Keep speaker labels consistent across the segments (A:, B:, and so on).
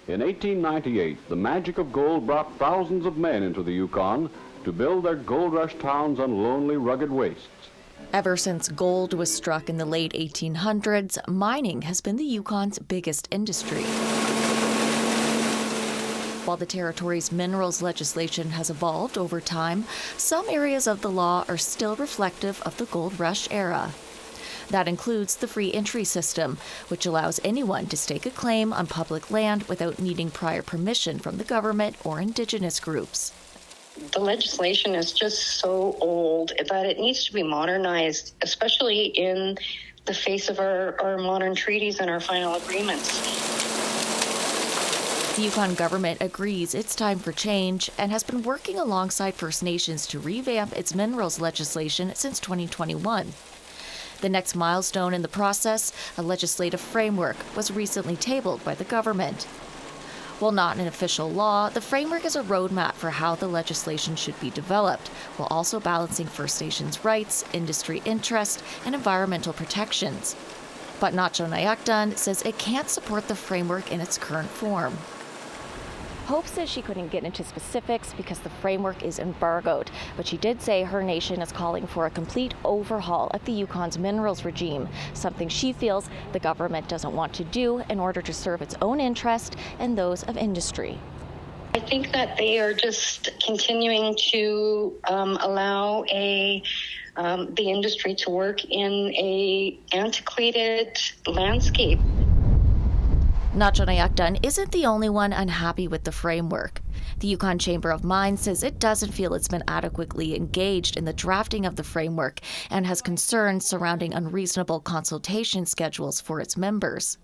A: In 1898, the magic of gold brought thousands of men into the Yukon to build their gold rush towns on lonely, rugged wastes.
B: Ever since gold was struck in the late 1800s, mining has been the Yukon's biggest industry. While the territory's minerals legislation has evolved over time, some areas of the law are still reflective of the gold rush era. That includes the free entry system, which allows anyone to stake a claim on public land without needing prior permission from the government or Indigenous groups.
C: The legislation is just so old that it needs to be modernized, especially in the face of our modern treaties and our final agreements.
B: The Yukon government agrees it's time for change and has been working alongside First Nations to revamp its minerals legislation since 2021. The next milestone in the process, a legislative framework, was recently tabled by the government. While not an official law, the framework is a roadmap for how the legislation should be developed, while also balancing First Nations rights, industry interest, and environmental protections. But Nacho Nayakdan says it can't support the framework in its current form. Hope says she couldn't get into specifics because the framework is embargoed, but she did say her nation is calling for a complete overhaul of the Yukon's minerals regime, something she feels the government doesn't want to do in order to serve its own interest and those of industry.
C: I think that they are just continuing to allow the industry to work in a antiquated landscape.
B: Nacho Nayakdan isn't the only one unhappy with the framework. The Yukon Chamber of Mines says it doesn't feel it's been adequately engaged in the drafting of the framework and has concerns surrounding unreasonable consultation schedules for its members.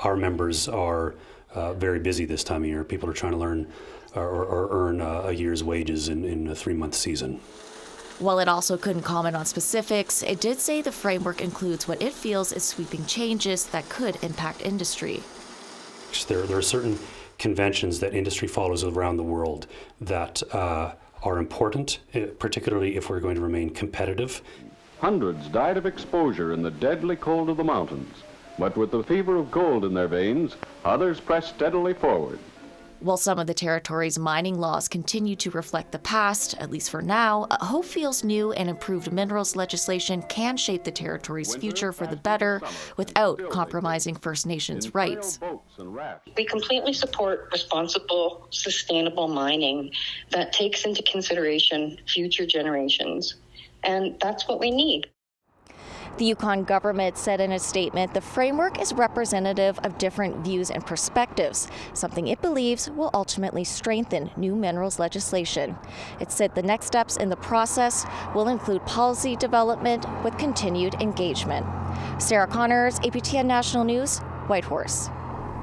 D: Our members are very busy this time of year. People are trying to learn or earn a year's wages in a 3-month season.
B: While it also couldn't comment on specifics, it did say the framework includes what it feels is sweeping changes that could impact industry.
D: There are certain conventions that industry follows around the world that are important, particularly if we're going to remain competitive.
A: Hundreds died of exposure in the deadly cold of the mountains, but with the fever of gold in their veins, others pressed steadily forward.
B: While some of the territory's mining laws continue to reflect the past, at least for now, Hope feels new and improved minerals legislation can shape the territory's future for the better without compromising First Nations rights.
C: We completely support responsible, sustainable mining that takes into consideration future generations. And that's what we need.
B: The Yukon government said in a statement the framework is representative of different views and perspectives, something it believes will ultimately strengthen new minerals legislation. It said the next steps in the process will include policy development with continued engagement. Sarah Connors, APTN National News, Whitehorse.